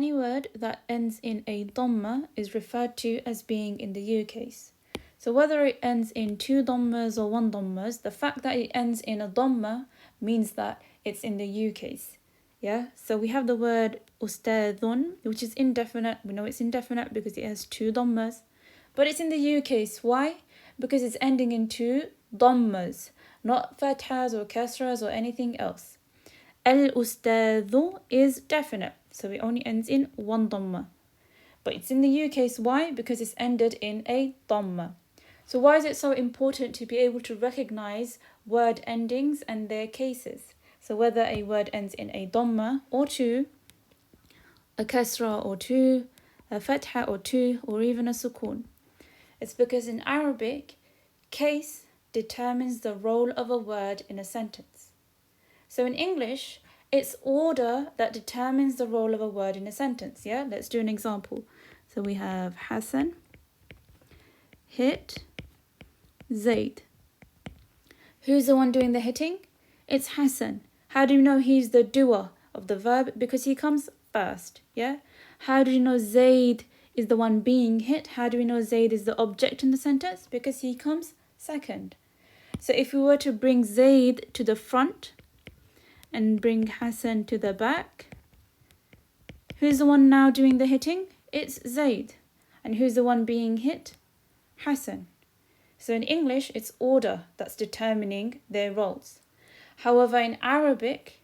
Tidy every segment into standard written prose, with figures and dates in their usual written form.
any word that ends in a dhamma is referred to as being in the you case. So whether it ends in two dhammas or one dhammas, the fact that it ends in a dhamma means that it's in the you case. Yeah, so we have the word ustadhun, which is indefinite. We know it's indefinite because it has two dhammas. But it's in the you case. Why? Because it's ending in two dhammas, not fathas or kasras or anything else. Al-ustadhu is definite, so it only ends in one dhamma. But it's in the you case. Why? Because it's ended in a dhamma. So why is it so important to be able to recognize word endings and their cases? So whether a word ends in a dhamma or two, a kasra or two, a fatha or two, or even a sukoon. It's because in Arabic, case determines the role of a word in a sentence. So in English, it's order that determines the role of a word in a sentence. Yeah, let's do an example. So we have Hassan, hit, Zaid. Who's the one doing the hitting? It's Hassan. How do you know he's the doer of the verb? Because he comes first. Yeah. How do you know Zaid is the one being hit? How do we know Zaid is the object in the sentence? Because he comes second. So if we were to bring Zaid to the front and bring Hassan to the back, who's the one now doing the hitting? It's Zaid. And who's the one being hit? Hassan. So in English, it's order that's determining their roles. However, in Arabic,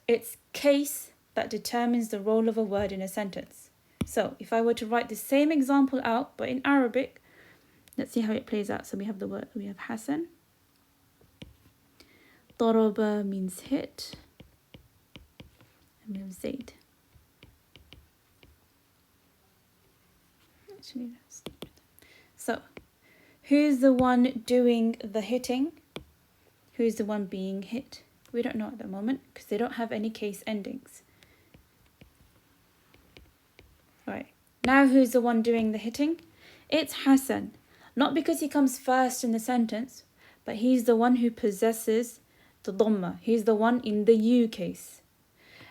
it's case that determines the role of a word in a sentence. So if I were to write the same example out, but in Arabic, let's see how it plays out. So we have Hassan. Daraba means hit. And we have Zaid. So who's the one doing the hitting? Who's the one being hit? We don't know at the moment because they don't have any case endings. Right. Now who's the one doing the hitting? It's Hassan. Not because he comes first in the sentence, but he's the one who possesses the dhamma. He's the one in the you case.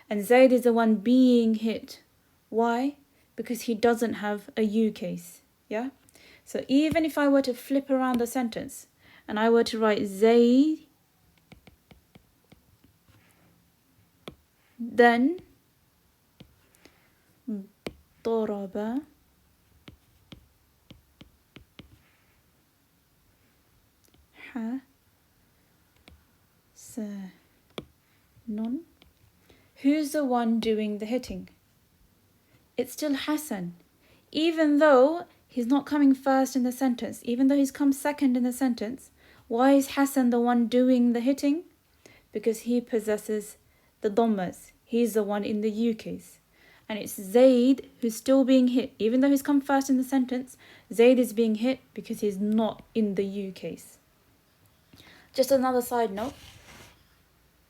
And Zaid is the one being hit. Why? Because he doesn't have a you case. Yeah? So even if I were to flip around the sentence and I were to write Zaid, then ضرب حسن. Who's the one doing the hitting? It's still Hassan. Even though he's not coming first in the sentence, even though he's come second in the sentence, why is Hassan the one doing the hitting? Because he possesses the dhammas. He's the one in the you case. And it's Zaid who's still being hit. Even though he's come first in the sentence, Zaid is being hit because he's not in the you case. Just another side note.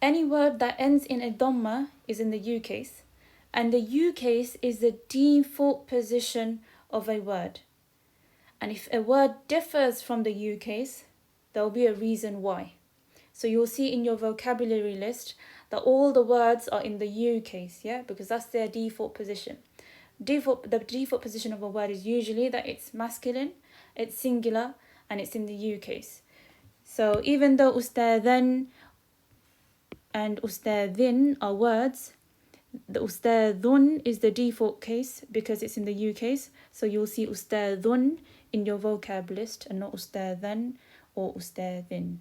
Any word that ends in a dhamma is in the you case. And the you case is the default position of a word. And if a word differs from the you case, there will be a reason why. So you'll see in your vocabulary list that all the words are in the you case, yeah, because that's their default position. The default position of a word is usually that it's masculine, it's singular, and it's in the you case. So even though ustadhan and ustadhin are words, the ustadhun is the default case because it's in the you case. So you'll see ustadhun in your vocab list and not ustadhan or ustadhin.